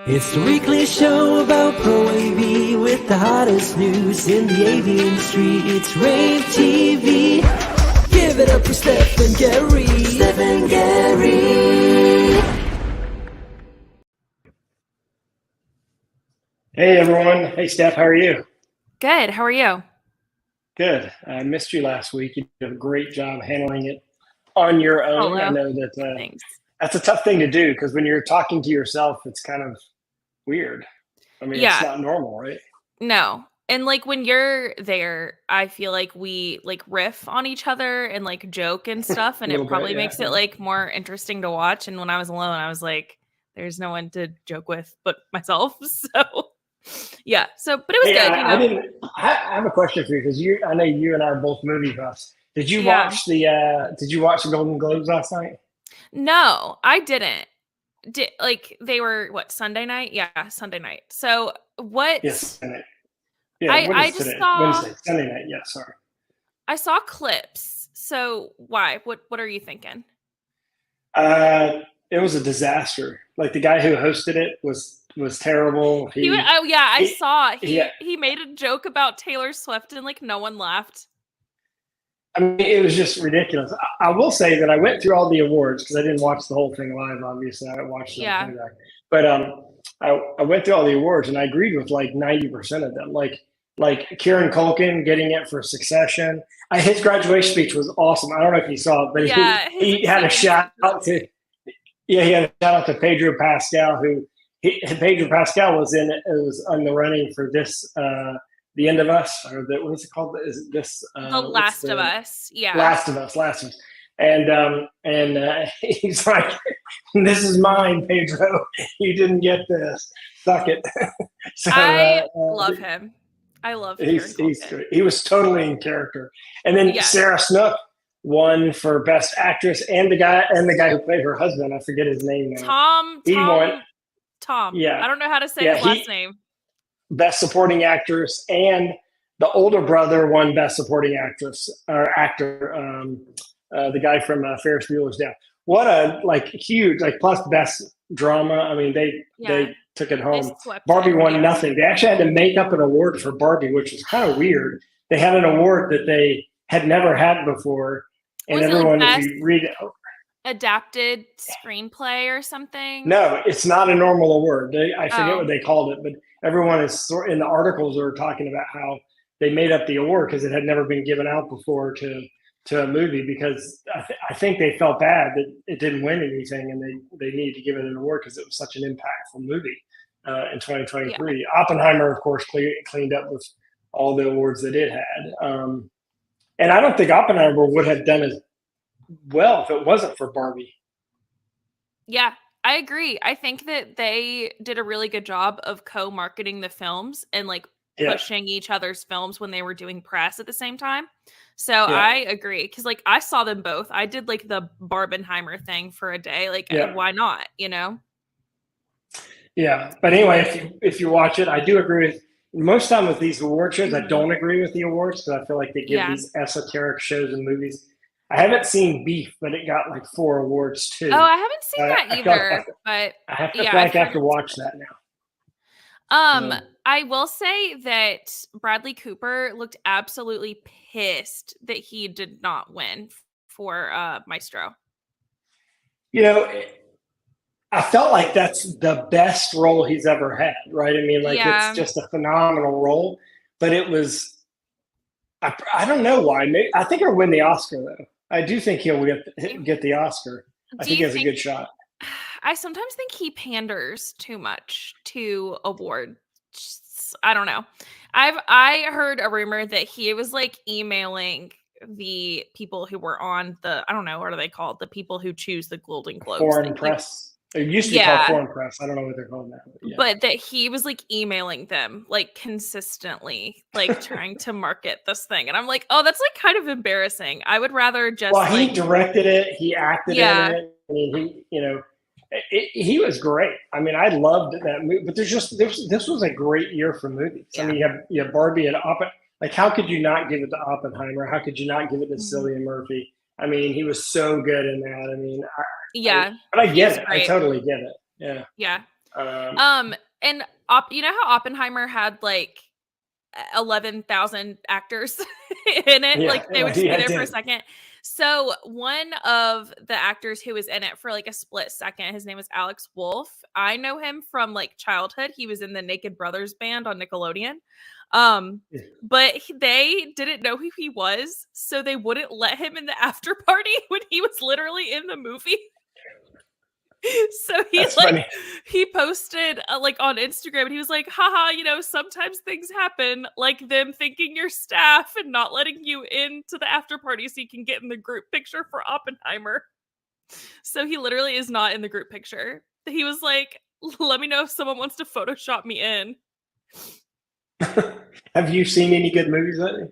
It's the weekly show about rAVe with the hottest news in the AV industry. It's rAVe TV. Give it up for Steph and Gary. Steph and Gary. Hey everyone. Hey Steph, how are you? Good. How are you? Good. I missed you last week. You did a great job handling it on your own. Hello. I know that Thanks. that's a tough thing to do because when you're talking to yourself, it's kind of weird. I mean, it's Yeah. not normal, right? No. And like when you're there, I feel like we like riff on each other and like joke and stuff, and A it little bit, probably yeah. makes it like more interesting to watch. And when I was alone, I was like, there's no one to joke with but myself. So yeah. So but it was Hey, good, I didn't. I have a question for you because I know you and I are both movie buffs. Did you Yeah. watch the Golden Globes last night? No, I didn't. Like they were what, Sunday night? Yeah, Sunday night. So what Yes. Yeah. What I is just today? saw Wednesday. Sunday night. Yeah. Sorry. I saw clips. So why? What are you thinking? It was a disaster. Like the guy who hosted it was terrible. Oh yeah, I he- saw yeah. he made a joke about Taylor Swift and like no one laughed. I mean, it was just ridiculous. I will say that I went through all the awards because I didn't watch the whole thing live. Obviously, I watched it on Yeah. playback. But I went through all the awards and I agreed with like 90% of them. Like Kieran Culkin getting it for Succession. His graduation speech was awesome. I don't know if you saw it, but Yeah, he had a shout out to he had a shout out to Pedro Pascal, Pedro Pascal was on the running for this The End of Us, or what is it called? Is it this The Last of Us. Yeah. Last of Us. And he's like, "This is mine, Pedro. You didn't get this. Suck it." So I love him. I love Kieran he's Culkin. good. He was totally in character. And then Yes. Sarah Snook won for Best Actress, and the guy who played her husband, I forget his name now. Tom. Yeah. I don't know how to say Yeah, his last name. Best Supporting Actress, and the older brother won Best Supporting Actress or Actor. The guy from Ferris Bueller's Day Off. What a huge plus Best Drama. I mean, they took it home. Barbie won nothing. They actually had to make up an award for Barbie, which was kind of weird. They had an award that they had never had before, and Was it everyone, like if you read it, adapted screenplay or something? no, it's not a normal award. I forget what Oh. they called it, but everyone is in the articles are talking about how they made up the award because it had never been given out before to a movie, because I think they felt bad that it didn't win anything, and they needed to give it an award because it was such an impactful movie in 2023. Yeah. Oppenheimer, of course, cleaned up with all the awards that it had. And I don't think Oppenheimer would have done as well if it wasn't for Barbie. Yeah, I agree. I think that they did a really good job of co-marketing the films and pushing each other's films when they were doing press at the same time. So I agree, because I saw them both. I did the Barbenheimer thing for a day. Why not? Yeah, but anyway, if you watch it, I do agree with most time with these award shows. I don't agree with the awards because I feel like they give these esoteric shows and movies. I haven't seen Beef, but it got 4 awards too. Oh, I haven't seen that either. But I have to watch that now. I will say that Bradley Cooper looked absolutely pissed that he did not win for Maestro. I felt like that's the best role he's ever had, right? I mean, it's just a phenomenal role, but it was, I don't know why. I think he'll win the Oscar, though. I do think he'll get the Oscar. I think he has a good shot. I sometimes think he panders too much to awards. I don't know. I heard a rumor that he was emailing the people who were on the, I don't know, what are they called? The people who choose the Golden Globes. Foreign press. It used to be called foreign press. I don't know what they're called now. But that he was emailing them consistently, trying to market this thing. And I'm like, oh, that's kind of embarrassing. I would rather just. Well, he directed it. He acted in it. I mean, he was great. I mean, I loved that movie. But this was a great year for movies. Yeah. I mean, you have Barbie and Oppenheimer. How could you not give it to Oppenheimer? How could you not give it to Cillian Murphy? I mean, he was so good in that. I mean, but I get it. I totally get it. Yeah. Yeah. And you know how Oppenheimer had like 11,000 actors in it? Yeah, Like they would just be yeah, there it for a did. second. So one of the actors who was in it for like a split second, his name was Alex Wolff. I know him from like childhood. He was in the Naked Brothers band on Nickelodeon. But they didn't know who he was, so they wouldn't let him in the after party when he was literally in the movie. So That's funny. he posted like on Instagram and he was like, haha, you know, sometimes things happen, like them thinking you're staff and not letting you into the after party so you can get in the group picture for Oppenheimer. So he literally is not in the group picture. He was like, let me know if someone wants to Photoshop me in. Have you seen any good movies lately?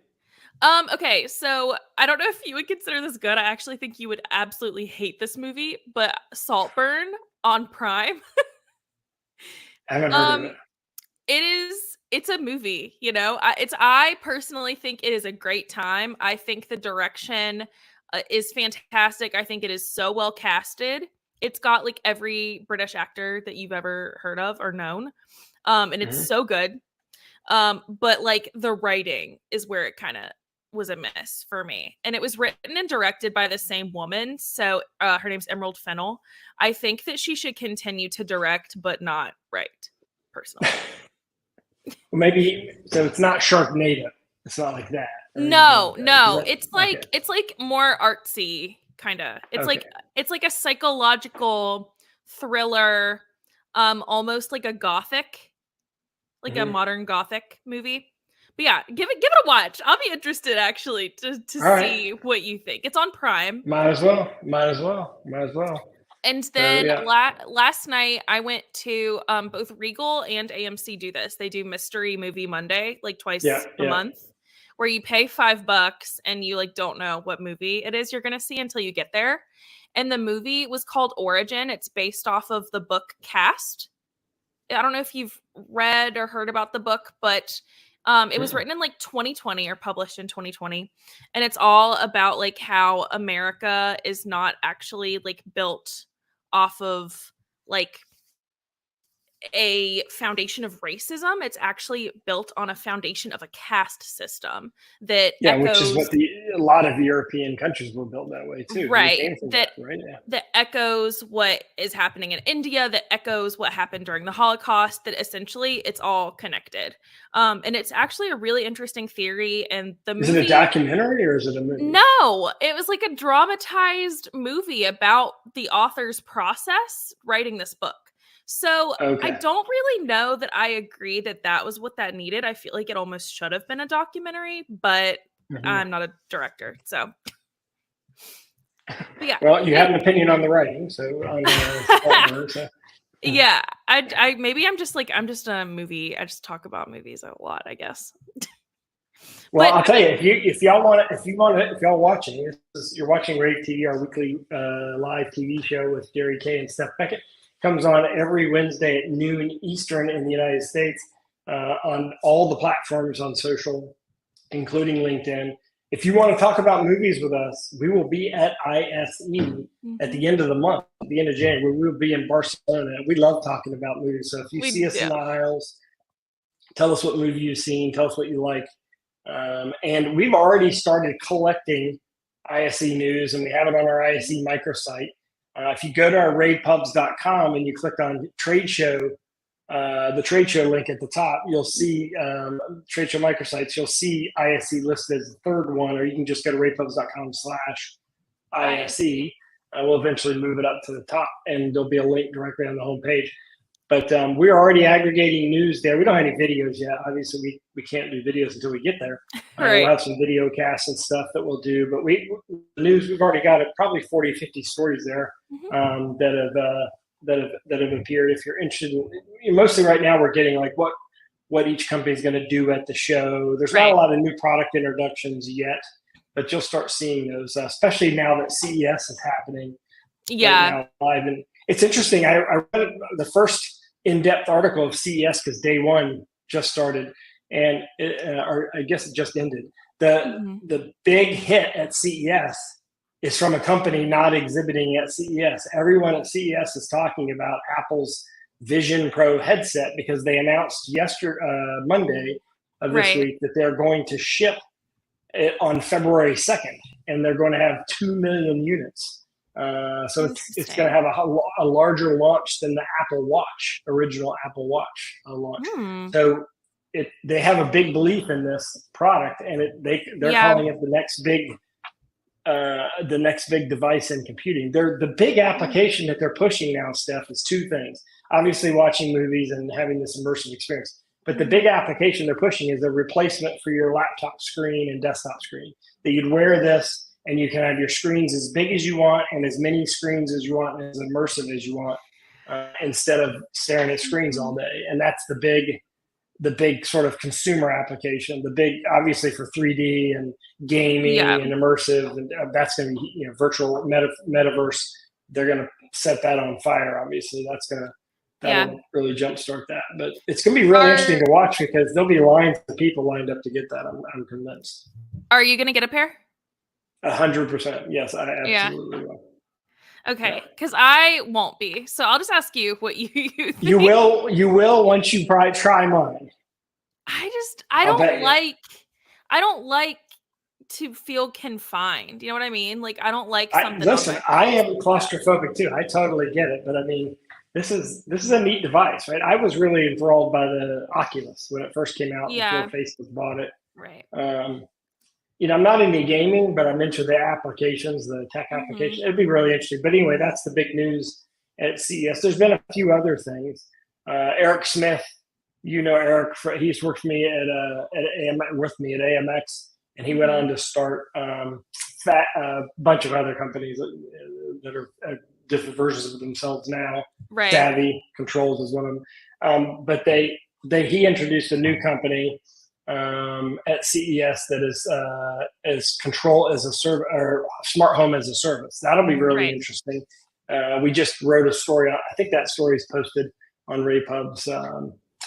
Okay, so I don't know if you would consider this good. I actually think you would absolutely hate this movie, but Saltburn on Prime. I haven't heard of it. It's a movie, you know. I personally think it is a great time. I think the direction is fantastic. I think it is so well casted. It's got like every British actor that you've ever heard of or known. And it's so good. But like the writing is where it kind of was a miss for me. And it was written and directed by the same woman. So her name's Emerald Fennell. I think that she should continue to direct, but not write, personally. Well, maybe so. It's not Sharknado. It's not like that. No. That, it's like okay. it's like more artsy, kind of. It's Okay. like a psychological thriller, almost like a gothic, like a modern gothic movie. But yeah, give it a watch. I'll be interested actually to All see right. what you think. It's on Prime. Might as well. Might as well. Might as well. And So then yeah. last night I went to both Regal and AMC do this. They do Mystery Movie Monday like twice a month, where you pay $5 and you like don't know what movie it is you're gonna see until you get there. And the movie was called Origin. It's based off of the book Cast. I don't know if you've read or heard about the book, but it was written in like 2020 or published in 2020. And it's all about like how America is not actually like built off of like a foundation of racism. It's actually built on a foundation of a caste system that which is what a lot of European countries were built that way too. Right. Right? Yeah. That echoes what is happening in India, that echoes what happened during the Holocaust, that essentially it's all connected. And it's actually a really interesting theory. And the movie, is it a documentary or is it a movie? No, it was like a dramatized movie about the author's process writing this book. So I don't really know that I agree that was what that needed. I feel like it almost should have been a documentary, but I'm not a director, so. But yeah. Well, you have an opinion on the writing, so on so. Yeah, I maybe I'm just a movie. I just talk about movies a lot, I guess. Well, I'll tell you, if y'all watching, you're watching rAVe TV, our weekly live TV show with Jerry Kayye and Steph Beckett. Comes on every Wednesday at noon Eastern in the United States on all the platforms on social, including LinkedIn. If you want to talk about movies with us, we will be at ISE at the end of the month, at the end of January. We will be in Barcelona. We love talking about movies. So if you see us in the aisles, tell us what movie you've seen. Tell us what you like. And we've already started collecting ISE news, and we have it on our ISE microsite. If you go to our ravepubs.com and you click on trade show, the trade show link at the top, you'll see trade show microsites. You'll see ISE listed as the third one, or you can just go to ravepubs.com/ISE. We'll eventually move it up to the top, and there'll be a link directly on the homepage. But we're already aggregating news there. We don't have any videos yet. Obviously, we can't do videos until we get there. Right. We'll have some video casts and stuff that we'll do. But we've already got probably 40, 50 stories there that have appeared. If you're interested, mostly right now we're getting like what each company is going to do at the show. There's not a lot of new product introductions yet, but you'll start seeing those, especially now that CES is happening. Yeah. Right now, live. And it's interesting. I read the first in-depth article of CES because day one just started, and or I guess it just ended. The big hit at CES is from a company not exhibiting at CES. Everyone at CES is talking about Apple's Vision Pro headset because they announced Monday of this week that they're going to ship it on February 2nd, and they're going to have 2 million units. So it's going to have a larger launch than the original Apple Watch launch. So they have a big belief in this product, and they're calling it the next big device in computing. The big application that they're pushing now, Steph, is two things. Obviously, watching movies and having this immersive experience. But the big application they're pushing is a replacement for your laptop screen and desktop screen. That you'd wear this and you can have your screens as big as you want and as many screens as you want and as immersive as you want, instead of staring at screens all day. And that's the big sort of consumer application. The big, obviously, for 3D and gaming and immersive, and that's going to be virtual metaverse. They're going to set that on fire. Obviously, that'll really jumpstart that. But it's going to be really interesting to watch because there'll be lines of people lined up to get that. I'm convinced. Are you going to get a pair? 100%. Yes, I absolutely will. Okay, because I won't be. So I'll just ask you what you think. You will once you try mine. I don't like to feel confined. You know what I mean? Like I don't like something. Listen, I am claustrophobic too. I totally get it. But I mean, this is a neat device, right? I was really enthralled by the Oculus when it first came out before Facebook bought it. Right. I'm not into gaming, but I'm into the applications, the tech applications. It'd be really interesting. But anyway, that's the big news at CES. There's been a few other things. Eric Smith, Eric, he's worked with me at AMX, and he went on to start a bunch of other companies that are different versions of themselves now. Right. Savvy Controls is one of them. But he introduced a new company at CES that is control as a service or smart home as a service. That'll be really interesting. We just wrote a story. I think that story is posted on RAVePub's.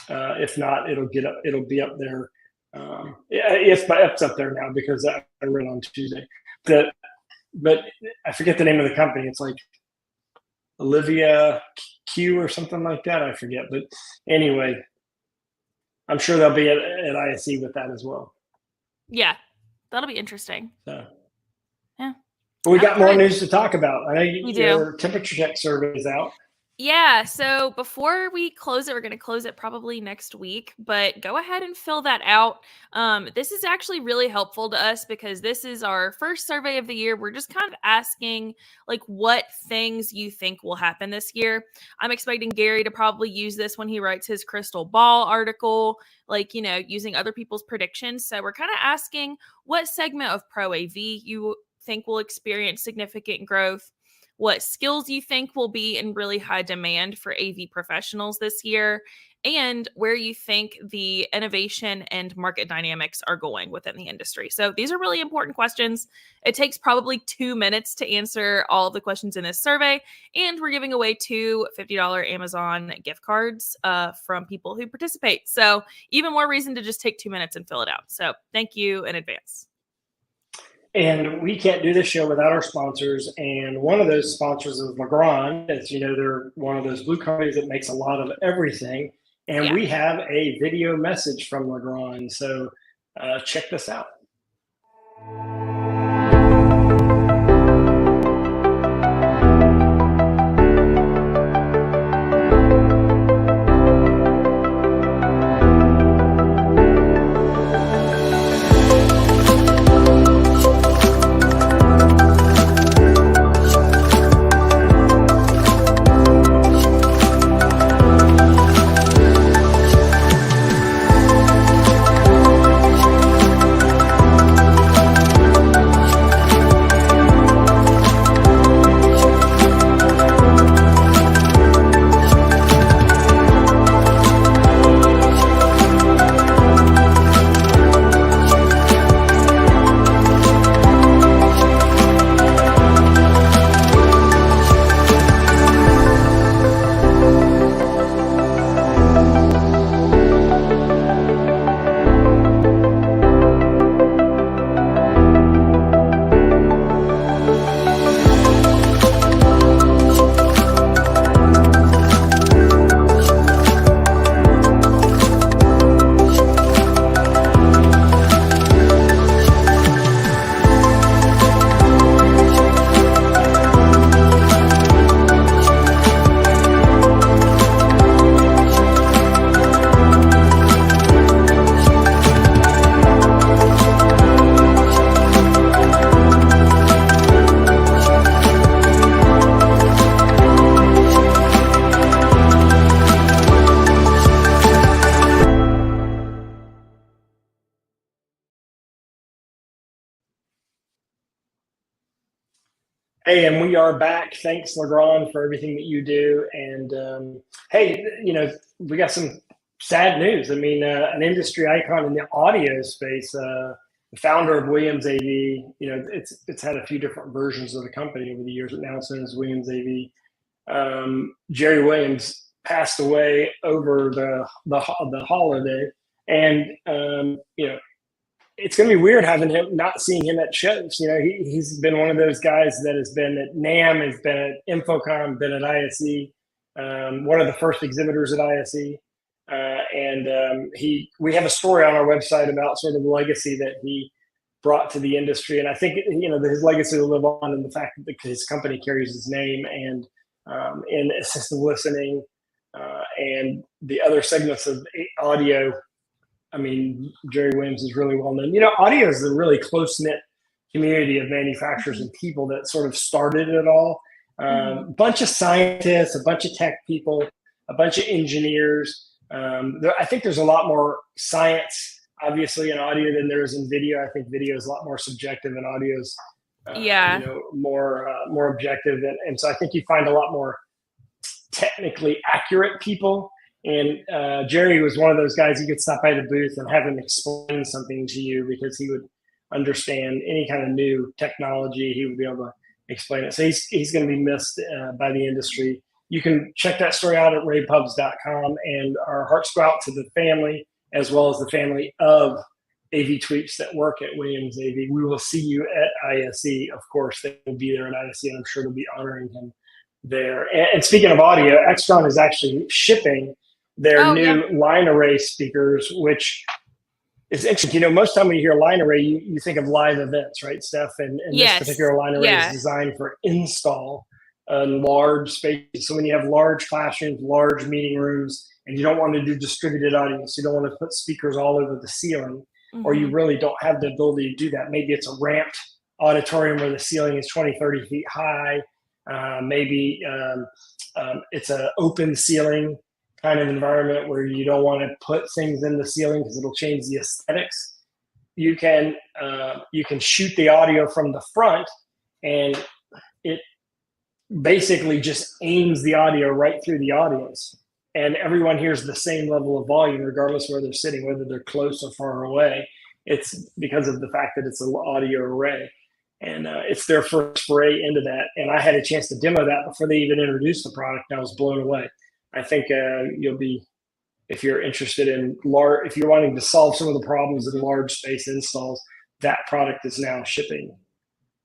If not, it'll be up there. It's up there now because I read on Tuesday. But I forget the name of the company. It's like Olivia Q or something like that. I forget. But anyway, I'm sure they'll be at ISE with that as well. Yeah, that'll be interesting. So, yeah. But we got more news to talk about. I know your temperature check survey is out. Yeah, so before we close it, we're going to close it probably next week, but go ahead and fill that out. This is actually really helpful to us because this is our first survey of the year. We're just kind of asking what things you think will happen this year. I'm expecting Gary to probably use this when he writes his crystal ball article, using other people's predictions. So we're kind of asking what segment of Pro AV you think will experience significant growth, what skills you think will be in really high demand for AV professionals this year, and where you think the innovation and market dynamics are going within the industry. So these are really important questions. It takes probably 2 minutes to answer all of the questions in this survey, and we're giving away 2 $50 Amazon gift cards from people who participate. So even more reason to just take 2 minutes and fill it out. So thank you in advance. And we can't do this show without our sponsors. And one of those sponsors is Legrand. As you know, they're one of those blue companies that makes a lot of everything. And we have a video message from Legrand. So check this out. Hey, and we are back. Thanks, Legrand, for everything that you do. And hey, we got some sad news. I mean, an industry icon in the audio space, the founder of Williams AV. It's had a few different versions of the company over the years, but now it's known as Williams AV. Jerry Williams passed away over the holiday, and it's going to be weird not seeing him at shows. He's been one of those guys that has been at NAMM, has been at Infocom, been at ISE, one of the first exhibitors at ISE. We have a story on our website about sort of the legacy that he brought to the industry. And I think, his legacy will live on in the fact that his company carries his name, and in assistive listening and the other segments of audio. I mean, Jerry Williams is really well known. Audio is a really close-knit community of manufacturers and people that sort of started it all. A bunch of scientists, a bunch of tech people, a bunch of engineers. I think there's a lot more science, obviously, in audio than there is in video. I think video is a lot more subjective and audio is more objective. And so I think you find a lot more technically accurate people. And Jerry was one of those guys you could stop by the booth and have him explain something to you, because he would understand any kind of new technology. He would be able to explain it. So he's going to be missed by the industry. You can check that story out at ravepubs.com, and our hearts go out to the family as well as the family of AV Tweeps that work at Williams AV. We will see you at ISE. Of course, they will be there at ISE, and I'm sure they'll be honoring him there. And speaking of audio, Extron is actually shipping their new line array speakers, which is interesting. Most time when you hear line array, you think of live events, right, Steph? And this particular line array is designed for install in large spaces. So when you have large classrooms, large meeting rooms, and you don't want to do distributed audience, you don't want to put speakers all over the ceiling, or you really don't have the ability to do that. Maybe it's a ramped auditorium where the ceiling is 20, 30 feet high. Maybe it's an open ceiling kind of environment where you don't want to put things in the ceiling because it'll change the aesthetics. You can shoot the audio from the front, and it basically just aims the audio right through the audience, and everyone hears the same level of volume regardless of where they're sitting, whether they're close or far away. It's because of the fact that it's an audio array, and it's their first foray into that. And I had a chance to demo that before they even introduced the product, and I was blown away. I think you'll be, if you're interested in if you're wanting to solve some of the problems in large space installs, that product is now shipping.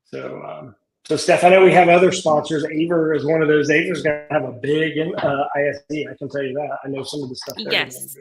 So Steph, I know we have other sponsors. Aver is one of those. Aver's going to have a big ISE. I can tell you that. I know some of the stuff there. Yes.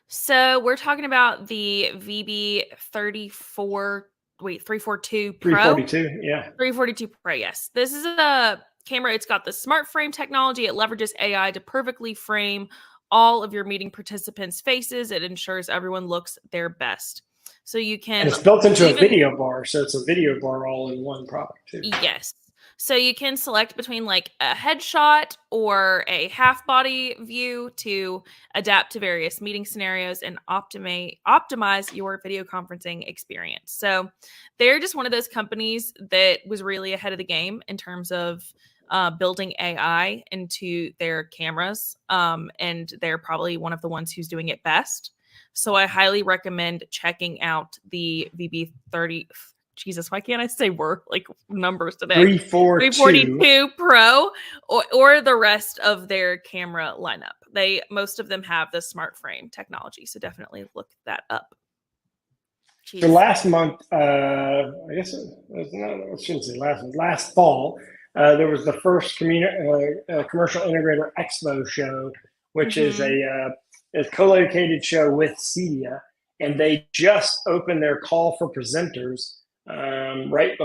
So we're talking about the VB 342 Pro. 342, yeah. 342 Pro, yes. This is a camera. It's got the smart frame technology. It leverages AI to perfectly frame all of your meeting participants' faces. It ensures everyone looks their best. So you can. And it's built into a video bar, so it's a video bar all in one product too. Yes. So you can select between like a headshot or a half body view to adapt to various meeting scenarios and optimize your video conferencing experience. So they're just one of those companies that was really ahead of the game in terms of building AI into their cameras. And they're probably one of the ones who's doing it best. So I highly recommend checking out the VB30. Jesus, why can't I say numbers today? 342 Pro or the rest of their camera lineup. Most of them have the smart frame technology, so definitely look that up. So last month, I guess I shouldn't say last fall, there was the first commercial integrator expo show, which is a co-located show with Cedia, and they just opened their call for presenters right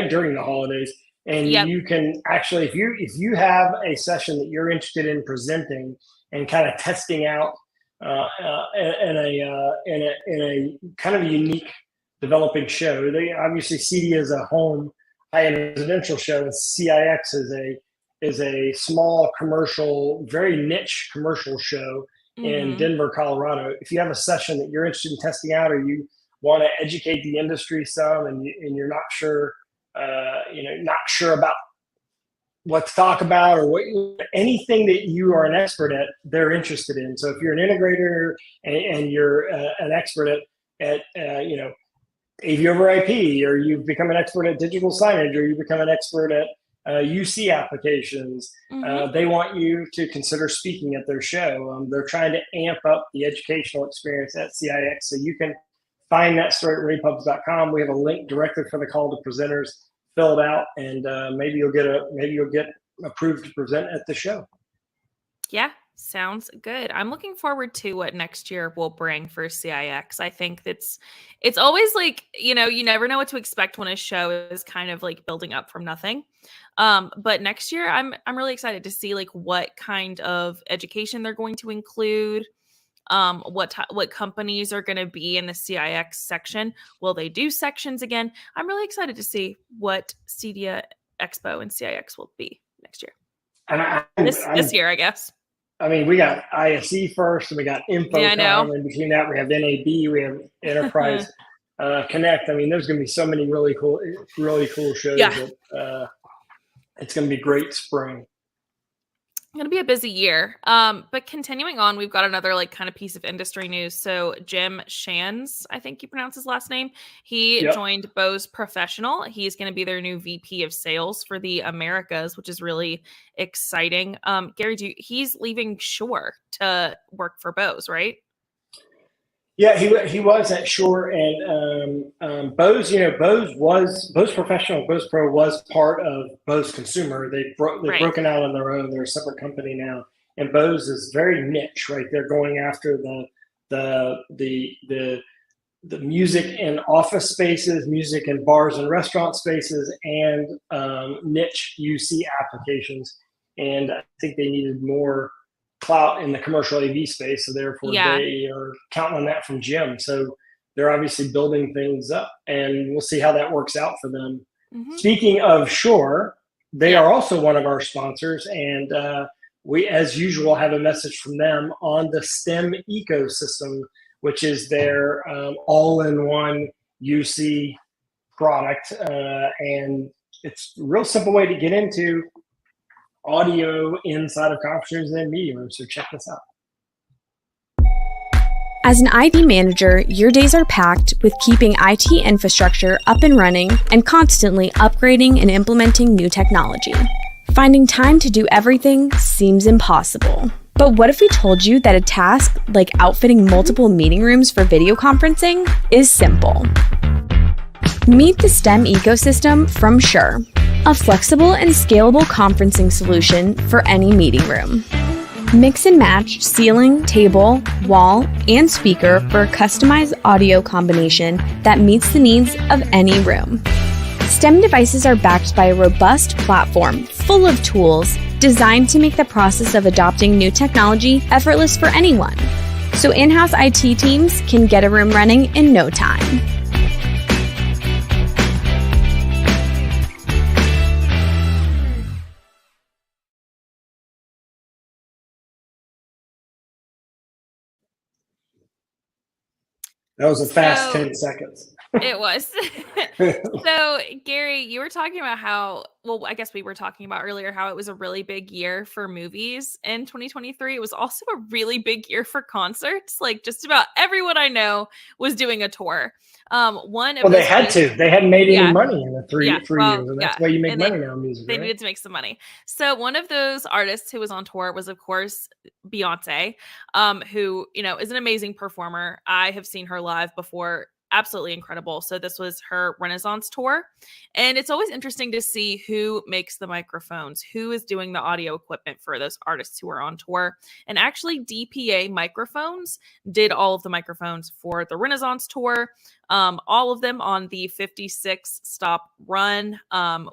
during the holidays. And you can actually, if you have a session that you're interested in presenting and kind of testing out in a kind of a unique developing show, they obviously Cedia is a home high-end residential show, and CIX is a small commercial, very niche commercial show in Denver, Colorado. If you have a session that you're interested in testing out, or you want to educate the industry some, and you're not sure not sure about what to talk about or anything that you are an expert at, they're interested in. So if you're an integrator and you're an expert at AV over IP, or you've become an expert at digital signage, or you become an expert at UC applications, they want you to consider speaking at their show. They're trying to amp up the educational experience at CIX. So you can find that story at ravepubs.com. We have a link directly for the call to presenters. Fill it out, and maybe you'll get approved to present at the show. Yeah, sounds good. I'm looking forward to what next year will bring for CIX. I think it's always like, you never know what to expect when a show is kind of like building up from nothing. But next year I'm really excited to see like what kind of education they're going to include. What companies are going to be in the CIX section. Will they do sections again? I'm really excited to see what CEDIA Expo and CIX will be next year. And this year, I guess. I mean, we got ISE first, and we got InfoComm, and between that, we have NAB, we have Enterprise Connect. I mean, there's going to be so many really cool shows that it's going to be great spring. Going to be a busy year. But continuing on, we've got another like kind of piece of industry news. So Jim Shands, I think you pronounce his last name. He joined Bose Professional. He's going to be their new VP of sales for the Americas, which is really exciting. Gary, he's leaving Shure to work for Bose, right? Yeah, he was at Shure, and Bose. Bose Professional, Bose Pro was part of Bose Consumer. They've broken out on their own. They're a separate company now, and Bose is very niche, right? They're going after the music in office spaces, music in bars and restaurant spaces, and niche UC applications. And I think they needed more clout in the commercial AV space, so therefore they are counting on that from Jim. So they're obviously building things up, and we'll see how that works out for them. Speaking of Shure, they are also one of our sponsors, and we, as usual, have a message from them on the STEM ecosystem, which is their all-in-one UC product, and it's a real simple way to get into audio inside of conference rooms and meeting rooms. So check this out. As an ID manager, your days are packed with keeping IT infrastructure up and running and constantly upgrading and implementing new technology. Finding time to do everything seems impossible. But what if we told you that a task like outfitting multiple meeting rooms for video conferencing is simple? Meet the STEM ecosystem from Shure, a flexible and scalable conferencing solution for any meeting room. Mix and match ceiling, table, wall, and speaker for a customized audio combination that meets the needs of any room. STEM devices are backed by a robust platform full of tools designed to make the process of adopting new technology effortless for anyone, so in-house IT teams can get a room running in no time. That was a fast 10 seconds. It was. So, Gary, you were talking about I guess we were talking about earlier how it was a really big year for movies in 2023. It was also a really big year for concerts. Like just about everyone I know was doing a tour. They had to. They hadn't made any money in the three years, and that's why you make money now in music. They needed to make some money. So one of those artists who was on tour was, of course, Beyonce, who is an amazing performer. I have seen her live before. Absolutely incredible. So this was her Renaissance tour. And it's always interesting to see who makes the microphones, who is doing the audio equipment for those artists who are on tour. And actually DPA Microphones did all of the microphones for the Renaissance tour, all of them on the 56 stop run,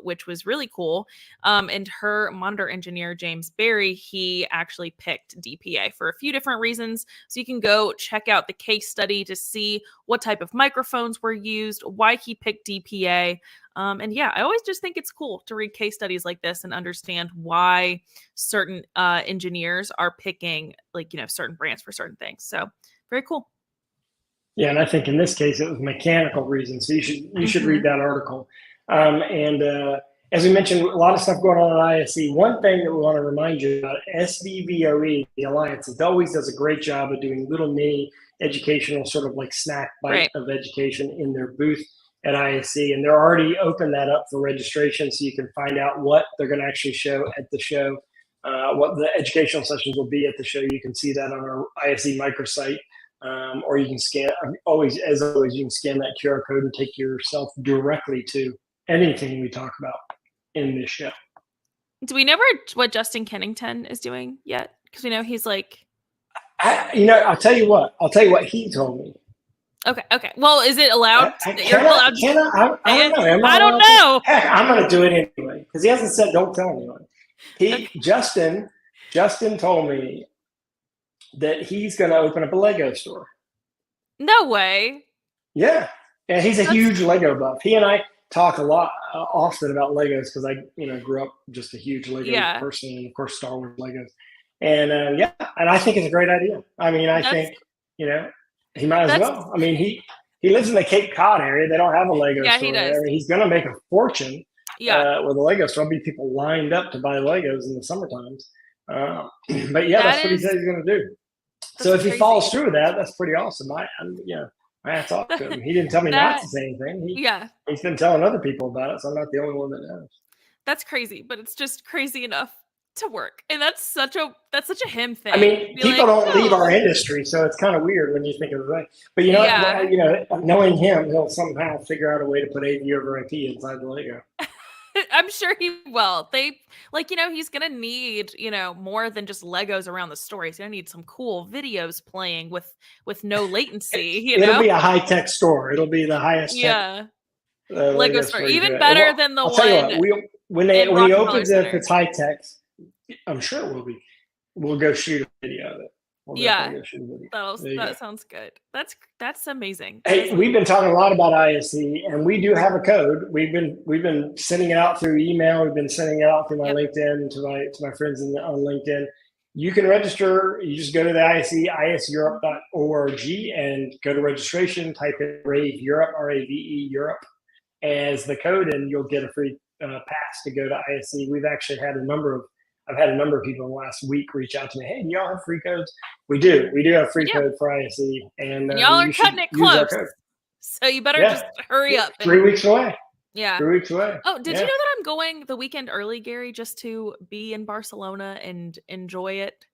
which was really cool. And her monitor engineer, James Barry, he actually picked DPA for a few different reasons. So you can go check out the case study to see what type of microphones were used, why he picked DPA. And yeah, I always just think it's cool to read case studies like this and understand why certain engineers are picking certain brands for certain things. So very cool. Yeah, and I think in this case it was mechanical reasons. So you should read that article. And as we mentioned, a lot of stuff going on at ISE. One thing that we want to remind you about, SVVOE, the Alliance, it always does a great job of doing little mini educational sort of like snack bite of education in their booth at ISE. And they're already opened that up for registration, so you can find out what they're going to actually show at the show, what the educational sessions will be at the show. You can see that on our ISE microsite. Or you can scan, as always, you can scan that QR code and take yourself directly to anything we talk about in this show. Do we know what Justin Kennington is doing yet? Because we know he's like, I'll tell you what he told me. Okay. Well, is it allowed? I don't know. Heck, I'm going to do it anyway because he hasn't said don't tell anyone. Justin told me that he's going to open up a Lego store. No way. Yeah. And he's a huge Lego buff. He and I talk a lot often about Legos because I, grew up just a huge Lego person, and of course Star Wars Legos. And and I think it's a great idea. I mean, I think he might as well. I mean, he lives in the Cape Cod area. They don't have a Lego store there. He's going to make a fortune with a Lego store. There'll be people lined up to buy Legos in the summer times. But that's what he said he's going to do. So if he follows through with that, that's pretty awesome. I have talked to him. He didn't tell me not to say anything. He's been telling other people about it, so I'm not the only one that knows. That's crazy, but it's just crazy enough to work, and that's such a him thing. I mean, people don't leave our industry, so it's kind of weird when you think of it. But knowing him, he'll somehow figure out a way to put AV over IP inside the Lego. I'm sure he will. He's going to need, more than just Legos around the store. He's going to need some cool videos playing with no latency, It'll be a high-tech store. It'll be the highest tech Lego store. Even better than the I'll one. Tell you what, when he opens it, if it's high-tech, I'm sure it will be. We'll go shoot a video of it. That sounds good. That's amazing. Hey, we've been talking a lot about ISE, and we do have a code. We've been sending it out through email. We've been sending it out through my LinkedIn to my friends on LinkedIn. You can register. You just go to the ISE, iseurope.org, and go to registration. Type in rAVe Europe, rAVe Europe, as the code, and you'll get a free pass to go to ISE. We've actually had I've had a number of people in the last week reach out to me. Hey, do y'all have free codes? We do. We do have free code for ISE. And y'all are cutting it close. So you better just hurry up. 3 weeks away. Yeah. 3 weeks away. Oh, did you know that I'm going the weekend early, Gary, just to be in Barcelona and enjoy it?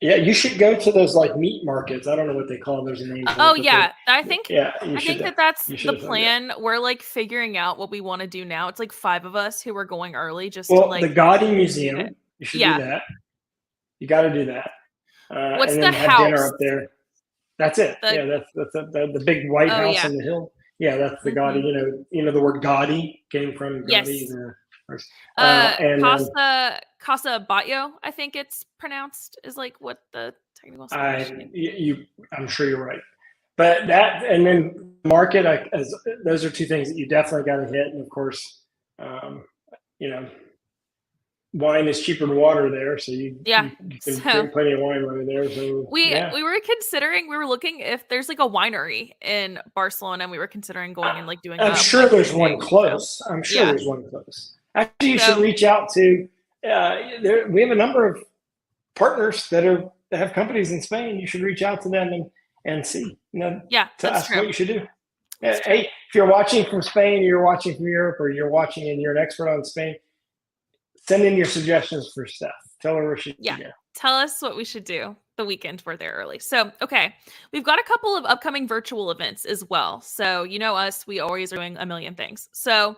Yeah, you should go to those like meat markets. I don't know what they call those names. I think that's the plan. We're like figuring out what we want to do now. It's like 5 of us who are going early just to like the Gaudi Museum. You should do that. You got to do that. What's and the then have house? Dinner up there. That's it. That's the big white house on the hill. Yeah, that's the Gaudi. The word Gaudi came from Gaudi. Yes. Casa Batlló, I think it's pronounced, is like what the technical I'm sure you're right. But that, and then market, those are 2 things that you definitely got to hit. And of course, wine is cheaper than water there, so you can drink plenty of wine over there. So we were looking if there's like a winery in Barcelona, and we were considering going and like doing. I'm sure there's one close. There's one close. Actually, you should reach out to. We have a number of partners that have companies in Spain. You should reach out to them and see. To ask what you should do. Hey, if you're watching from Spain, or you're watching from Europe, or you're watching and you're an expert on Spain, send in your suggestions for Steph. Tell her where she should go. Tell us what we should do the weekend we're there early. So, okay. We've got a couple of upcoming virtual events as well. So, us, we always are doing a million things. So,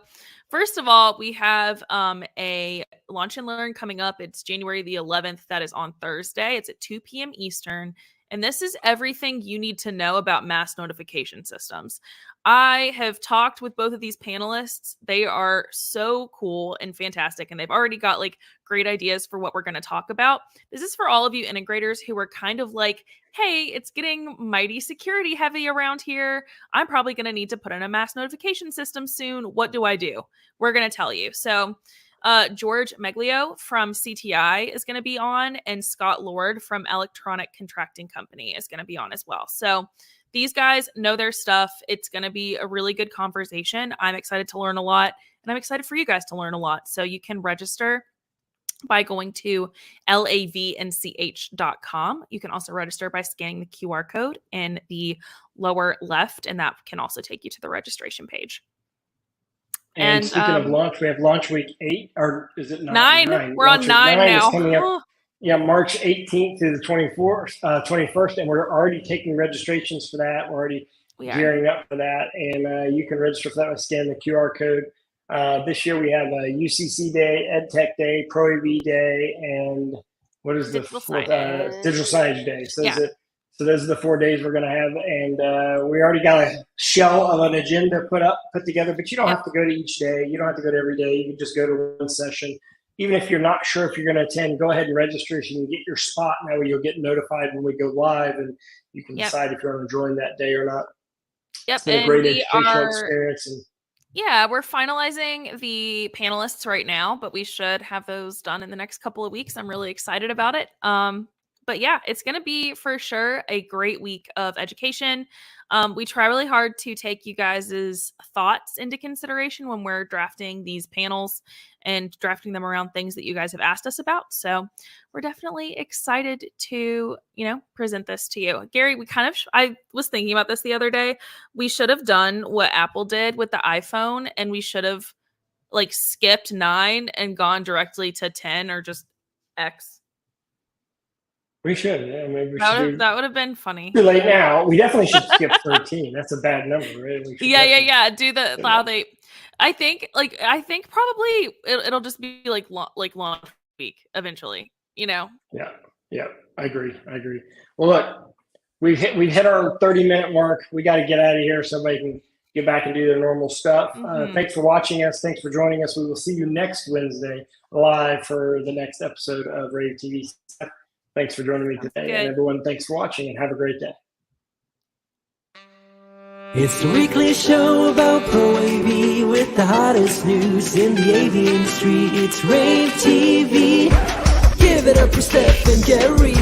first of all, we have a Launch and Learn coming up. It's January the 11th. That is on Thursday. It's at 2 p.m. Eastern. And this is everything you need to know about mass notification systems. I have talked with both of these panelists. They are so cool and fantastic, and they've already got like great ideas for what we're going to talk about. This is for all of you integrators who are kind of like, hey, it's getting mighty security heavy around here. I'm probably going to need to put in a mass notification system soon. What do I do? We're going to tell you. So George Meglio from CTI is going to be on, and Scott Lord from Electronic Contracting Company is going to be on as well. So these guys know their stuff. It's going to be a really good conversation. I'm excited to learn a lot, And I'm excited for you guys to learn a lot. So you can register by going to lavnch.com. You can also register by scanning the QR code in the lower left, and that can also take you to the registration page. And speaking of launch, we have launch week 8, or is it 9? 9. We're on 9 now. Is coming up. Yeah, March 18th to the 21st, and we're already taking registrations for that. We're already gearing up for that, and you can register for that by scanning the QR code. This year we have a UCC Day, EdTech Day, ProAV Day, and what is Digital Signage Day. So those are the 4 days we're going to have, and we already got a shell of an agenda put together. But you don't have to go to each day. You don't have to go to every day. You can just go to one session. Even if you're not sure if you're going to attend, go ahead and register so you can get your spot. That way you'll get notified when we go live, and you can decide if you want to join that day or not. Yep, it's been a great educational experience. And yeah, we're finalizing the panelists right now, but we should have those done in the next couple of weeks. I'm really excited about it. But yeah, it's going to be for sure a great week of education. We try really hard to take you guys' thoughts into consideration when we're drafting these panels and drafting them around things that you guys have asked us about. So we're definitely excited to, present this to you. Gary, I was thinking about this the other day. We should have done what Apple did with the iPhone, and we should have skipped 9 and gone directly to 10 or just X. We should. Yeah, maybe that would have been funny. Too late now. We definitely should skip 13. That's a bad number, right? Yeah. Do the allow they. I think probably it'll just be like launch week eventually. Yeah. I agree. Well, look, we've hit our 30-minute mark. We got to get out of here so everybody can get back and do their normal stuff. Thanks for watching us. Thanks for joining us. We will see you next Wednesday live for the next episode of rAVe TV. Thanks for joining me today. And everyone, thanks for watching, and have a great day. It's the weekly show about ProAV with the hottest news in the AV industry. It's rAVe TV. Give it up for Steph and Gary.